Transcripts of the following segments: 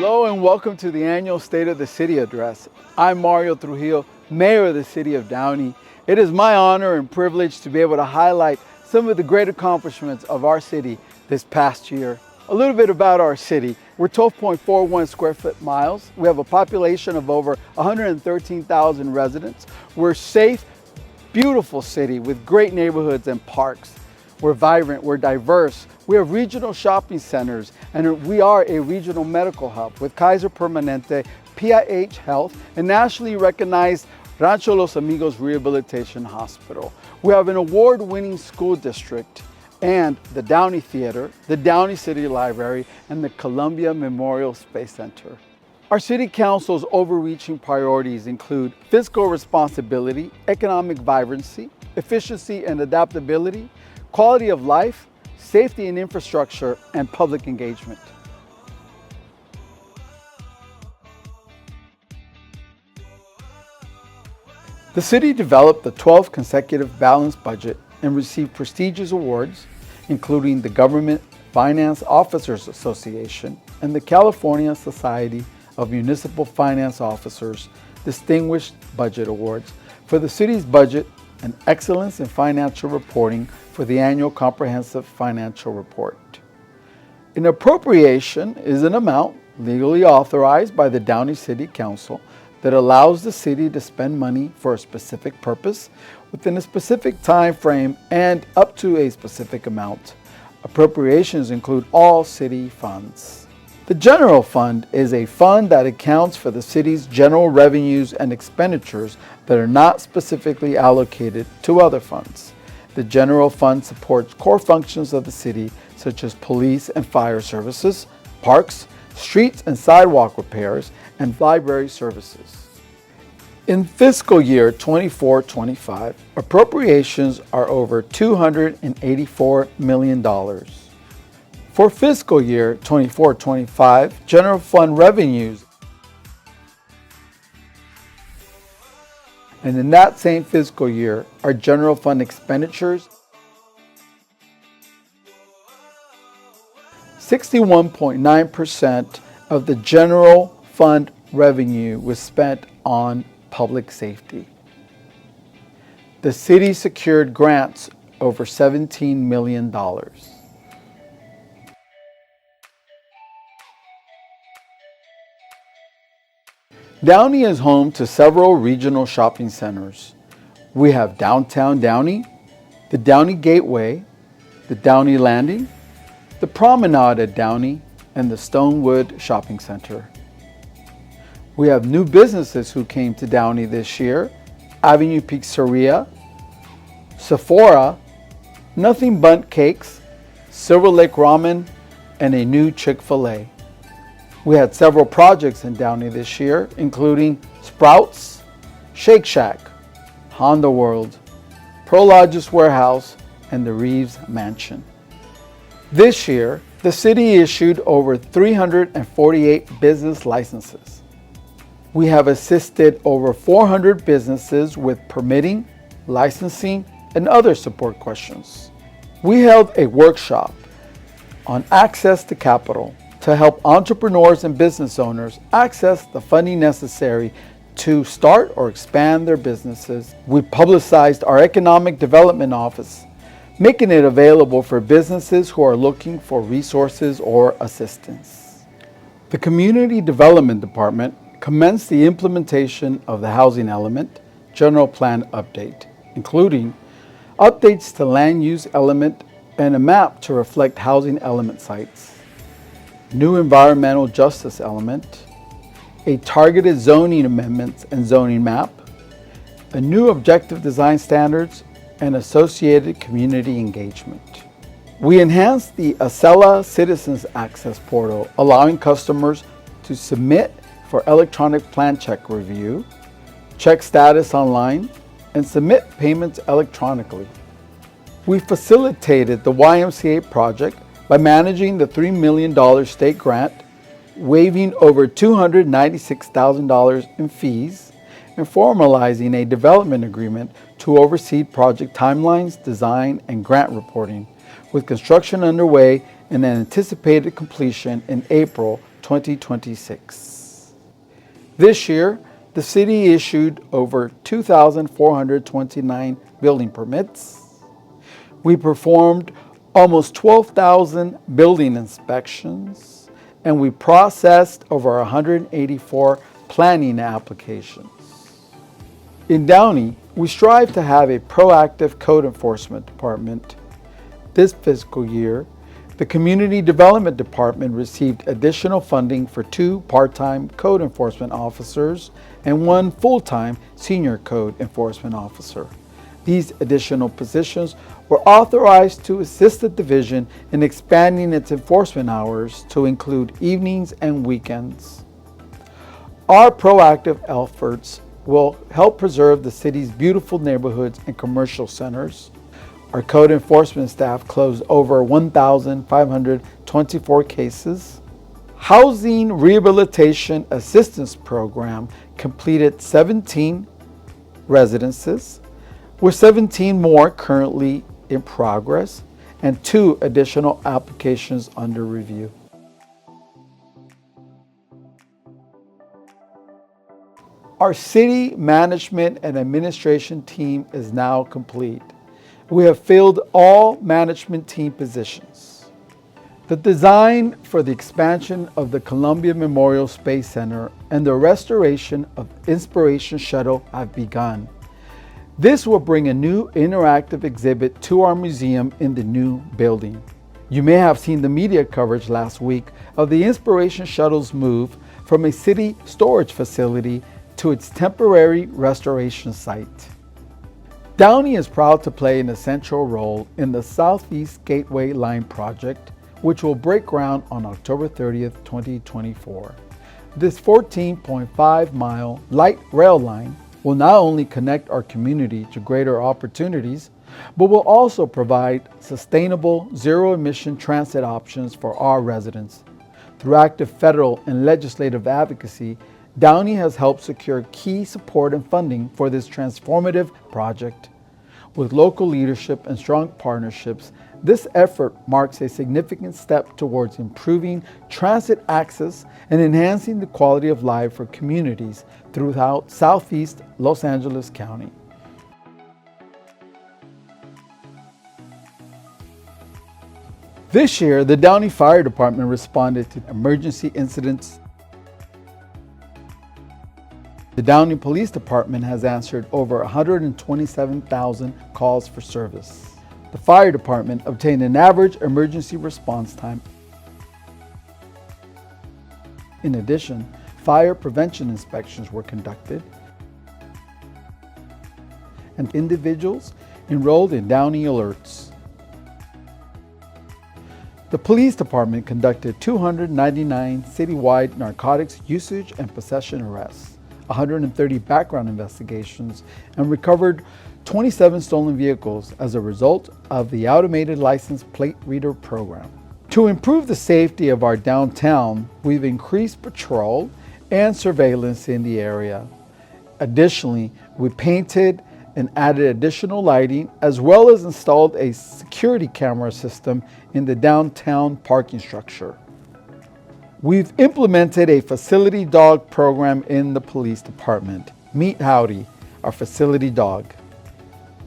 Hello and welcome to the annual State of the City Address. I'm Mario Trujillo, Mayor of the City of Downey. It is my honor and privilege to be able to highlight some of the great accomplishments of our city this past year. A little bit about our city. We're 12.41 square foot miles. We have a population of over 113,000 residents. We're a safe, beautiful city with great neighborhoods and parks. We're vibrant, we're diverse. We have regional shopping centers, and we are a regional medical hub with Kaiser Permanente, PIH Health, and nationally recognized Rancho Los Amigos Rehabilitation Hospital. We have an award-winning school district and the Downey Theater, the Downey City Library, and the Columbia Memorial Space Center. Our City Council's overreaching priorities include fiscal responsibility, economic vibrancy, efficiency and adaptability, quality of life, safety and infrastructure, and public engagement. The city developed the 12th consecutive balanced budget and received prestigious awards, including the Government Finance Officers Association and the California Society of Municipal Finance Officers Distinguished Budget Awards for the city's budget and excellence in financial reporting for the annual comprehensive financial report. An appropriation is an amount legally authorized by the Downey City Council that allows the city to spend money for a specific purpose within a specific time frame and up to a specific amount. Appropriations include all city funds. The general fund is a fund that accounts for the city's general revenues and expenditures that are not specifically allocated to other funds. The general fund supports core functions of the city such as police and fire services, parks, streets and sidewalk repairs, and library services. In fiscal year 24-25, appropriations are over $284 million. For fiscal year 24-25, general fund revenues, and in that same fiscal year, our general fund expenditures, 61.9% of the general fund revenue was spent on public safety. The city secured grants over $17 million. Downey is home to several regional shopping centers. We have Downtown Downey, the Downey Gateway, the Downey Landing, the Promenade at Downey, and the Stonewood Shopping Center. We have new businesses who came to Downey this year: Avenue Pizzeria, Sephora, Nothing Bundt Cakes, Silver Lake Ramen, and a new Chick-fil-A. We had several projects in Downey this year, including Sprouts, Shake Shack, Honda World, Prologis Warehouse, and the Reeves Mansion. This year, the city issued over 348 business licenses. We have assisted over 400 businesses with permitting, licensing, and other support questions. We held a workshop on access to capital to help entrepreneurs and business owners access the funding necessary to start or expand their businesses. We publicized our Economic Development Office, making it available for businesses who are looking for resources or assistance. The Community Development Department commenced the implementation of the Housing Element General Plan Update, including updates to Land Use Element and a map to reflect Housing Element sites, new Environmental Justice Element, a targeted zoning amendments and zoning map, a new objective design standards, and associated community engagement. We enhanced the Acela Citizens Access Portal, allowing customers to submit for electronic plan check review, check status online, and submit payments electronically. We facilitated the YMCA project by managing the $3 million state grant, waiving over $296,000 in fees, and formalizing a development agreement to oversee project timelines, design, and grant reporting, with construction underway and an anticipated completion in April 2026. This year, the city issued over 2,429 building permits. We performed almost 12,000 building inspections, and we processed over 184 planning applications. In Downey, we strive to have a proactive code enforcement department. This fiscal year, the Community Development Department received additional funding for 2 part-time code enforcement officers and 1 full-time senior code enforcement officer. These additional positions were authorized to assist the division in expanding its enforcement hours to include evenings and weekends. Our proactive efforts will help preserve the city's beautiful neighborhoods and commercial centers. Our code enforcement staff closed over 1,524 cases. Housing Rehabilitation Assistance Program completed 17 residences, with 17 more currently in progress and 2 additional applications under review. Our city management and administration team is now complete. We have filled all management team positions. The design for the expansion of the Columbia Memorial Space Center and the restoration of Inspiration Shuttle have begun. This will bring a new interactive exhibit to our museum in the new building. You may have seen the media coverage last week of the Inspiration Shuttle's move from a city storage facility to its temporary restoration site. Downey is proud to play an essential role in the Southeast Gateway Line project, which will break ground on October 30th, 2024. This 14.5-mile light rail line will not only connect our community to greater opportunities, but will also provide sustainable zero-emission transit options for our residents. Through active federal and legislative advocacy, Downey has helped secure key support and funding for this transformative project. With local leadership and strong partnerships, this effort marks a significant step towards improving transit access and enhancing the quality of life for communities throughout Southeast Los Angeles County. This year, the Downey Fire Department responded to emergency incidents. The Downey Police Department has answered over 127,000 calls for service. The Fire Department obtained an average emergency response time. In addition, fire prevention inspections were conducted, and individuals enrolled in Downey alerts. The Police Department conducted 299 citywide narcotics usage and possession arrests, 130 background investigations, and recovered 27 stolen vehicles as a result of the automated license plate reader program. To improve the safety of our downtown, we've increased patrol and surveillance in the area. Additionally, we painted and added additional lighting, as well as installed a security camera system in the downtown parking structure. We've implemented a facility dog program in the police department. Meet Howdy, our facility dog.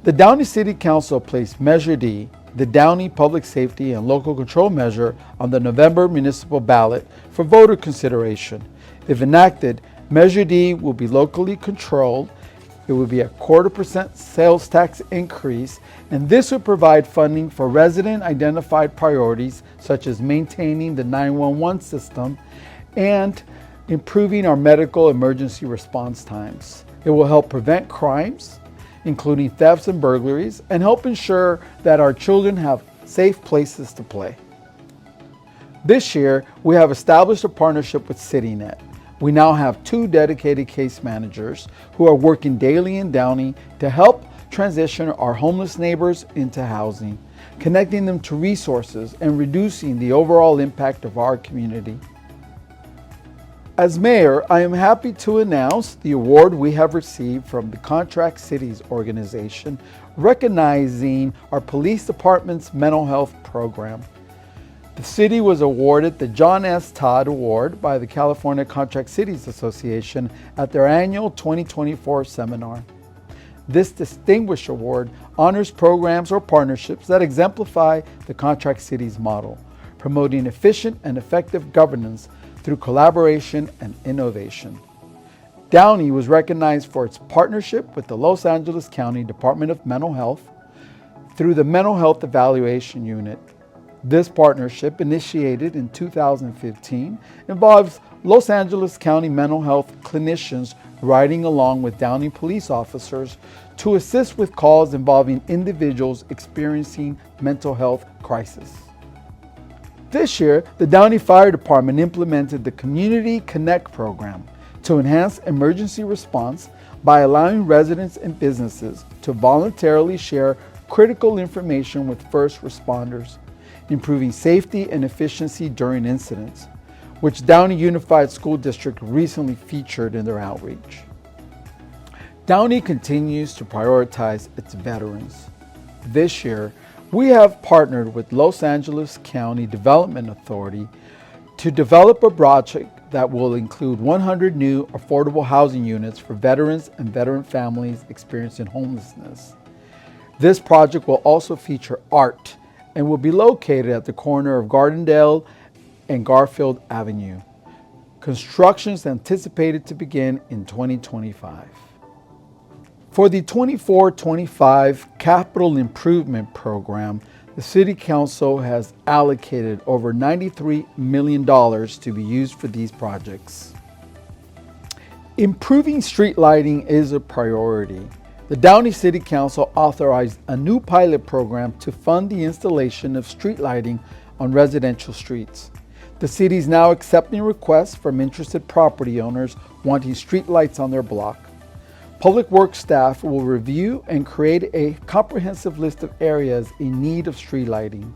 The Downey City Council placed Measure D, the Downey Public Safety and Local Control Measure, on the November municipal ballot for voter consideration. If enacted, Measure D will be locally controlled. It will be a 0.25% sales tax increase, and this would provide funding for resident-identified priorities such as maintaining the 911 system and improving our medical emergency response times. It will help prevent crimes, including thefts and burglaries, and help ensure that our children have safe places to play. This year, we have established a partnership with CityNet. We now have 2 dedicated case managers who are working daily in Downey to help transition our homeless neighbors into housing, connecting them to resources and reducing the overall impact of our community. As mayor, I am happy to announce the award we have received from the Contract Cities organization, recognizing our police department's mental health program. The city was awarded the John S. Todd Award by the California Contract Cities Association at their annual 2024 seminar. This distinguished award honors programs or partnerships that exemplify the Contract Cities model, promoting efficient and effective governance through collaboration and innovation. Downey was recognized for its partnership with the Los Angeles County Department of Mental Health through the Mental Health Evaluation Unit. This partnership, initiated in 2015, involves Los Angeles County mental health clinicians riding along with Downey police officers to assist with calls involving individuals experiencing mental health crisis. This year, the Downey Fire Department implemented the Community Connect program to enhance emergency response by allowing residents and businesses to voluntarily share critical information with first responders, improving safety and efficiency during incidents, which Downey Unified School District recently featured in their outreach. Downey continues to prioritize its veterans. This year, we have partnered with Los Angeles County Development Authority to develop a project that will include 100 new affordable housing units for veterans and veteran families experiencing homelessness. This project will also feature art and will be located at the corner of Gardendale and Garfield Avenue. Construction is anticipated to begin in 2025. For the 24-25 Capital Improvement Program, the City Council has allocated over $93 million to be used for these projects. Improving street lighting is a priority. The Downey City Council authorized a new pilot program to fund the installation of street lighting on residential streets. The city is now accepting requests from interested property owners wanting street lights on their block. Public Works staff will review and create a comprehensive list of areas in need of street lighting.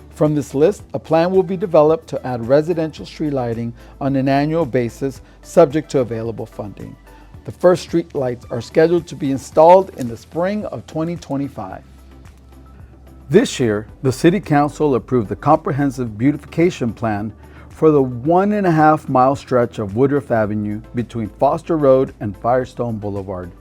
From this list, a plan will be developed to add residential street lighting on an annual basis, subject to available funding. The first street lights are scheduled to be installed in the spring of 2025. This year, the City Council approved the comprehensive beautification plan for the 1.5 mile stretch of Woodruff Avenue between Foster Road and Firestone Boulevard.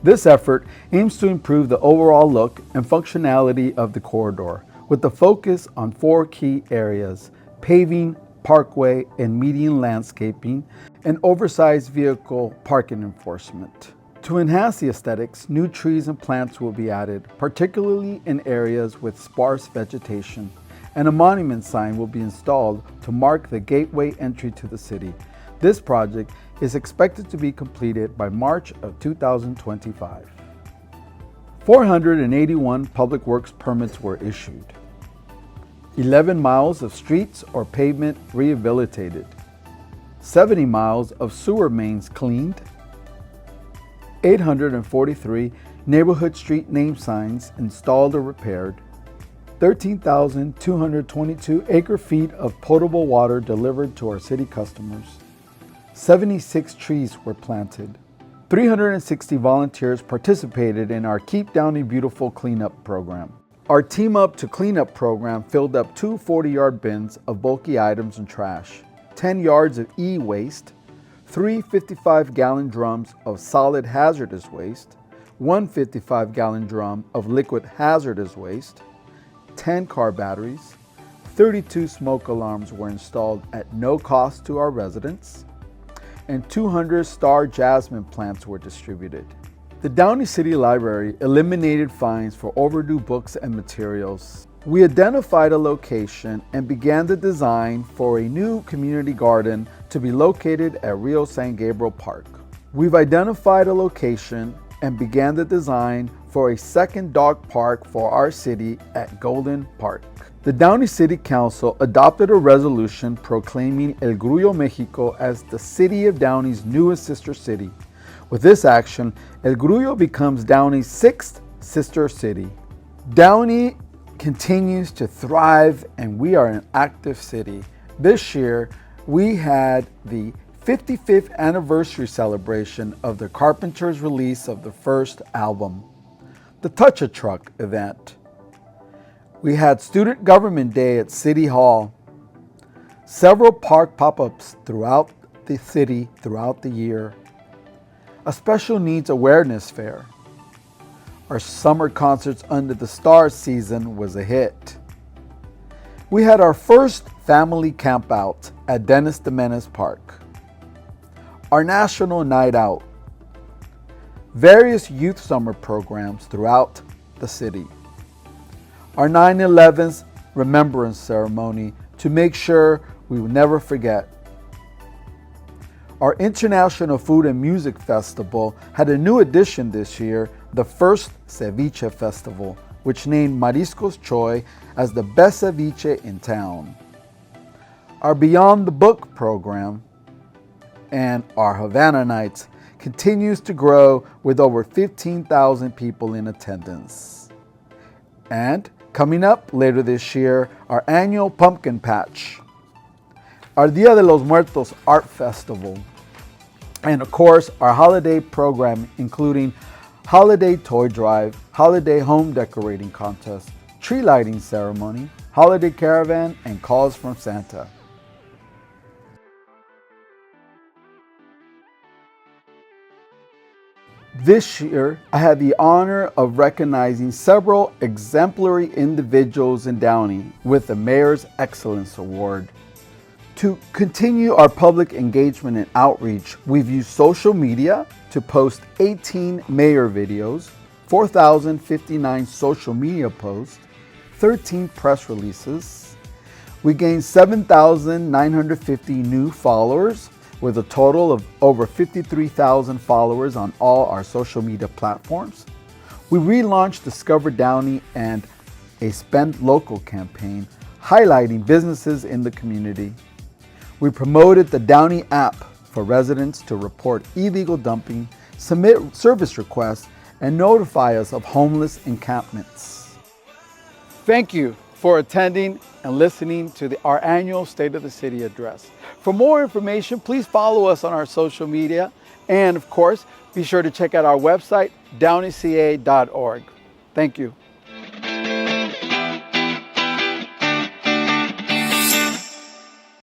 This effort aims to improve the overall look and functionality of the corridor, with the focus on 4 key areas: paving, parkway and median landscaping, and oversized vehicle parking enforcement. To enhance the aesthetics, new trees and plants will be added, particularly in areas with sparse vegetation, and a monument sign will be installed to mark the gateway entry to the city. This project is expected to be completed by March of 2025. 481 public works permits were issued. 11 miles of streets or pavement rehabilitated, 70 miles of sewer mains cleaned, 843 neighborhood street name signs installed or repaired, 13,222 acre-feet of potable water delivered to our city customers, 76 trees were planted, 360 volunteers participated in our Keep Downey Beautiful cleanup program. Our Team Up to Cleanup program filled up 2 40-yard bins of bulky items and trash, 10 yards of e-waste, 3 55-gallon drums of solid hazardous waste, 1 55-gallon drum of liquid hazardous waste, 10 car batteries, 32 smoke alarms were installed at no cost to our residents, and 200 star jasmine plants were distributed. The Downey City Library eliminated fines for overdue books and materials. We identified a location and began the design for a new community garden to be located at Rio San Gabriel Park. We've identified a location and began the design for a second dog park for our city at Golden Park. The Downey City Council adopted a resolution proclaiming El Grullo, Mexico as the City of Downey's newest sister city. With this action, El Grullo becomes Downey's 6th sister city. Downey continues to thrive and we are an active city. This year, we had the 55th anniversary celebration of the Carpenters' release of the first album, the Touch-A-Truck event. We had Student Government Day at City Hall. several park pop-ups throughout the city throughout the year, a special needs awareness fair. Our summer concerts under the stars season was a hit. We had our first family camp out at Dennis the Menace Park. Our national night out. Various youth summer programs throughout the city. Our 9/11's remembrance ceremony to make sure we will never forget. Our International Food and Music Festival had a new addition this year, the first Ceviche Festival, which named Mariscos Choy as the best ceviche in town. Our Beyond the Book program and our Havana Nights continues to grow with over 15,000 people in attendance. And coming up later this year, our annual Pumpkin Patch, our Dia de los Muertos Art Festival, and of course our holiday program including holiday toy drive, holiday home decorating contest, tree lighting ceremony, holiday caravan, and calls from Santa. This year, I had the honor of recognizing several exemplary individuals in Downey with the Mayor's Excellence Award. To continue our public engagement and outreach, we've used social media to post 18 mayor videos, 4,059 social media posts, 13 press releases. We gained 7,950 new followers with a total of over 53,000 followers on all our social media platforms. We relaunched Discover Downey and a Spend Local campaign highlighting businesses in the community. We promoted the Downey app for residents to report illegal dumping, submit service requests, and notify us of homeless encampments. Thank you for attending and listening to our annual State of the City address. For more information, please follow us on our social media. And of course, be sure to check out our website, downeyca.org. Thank you.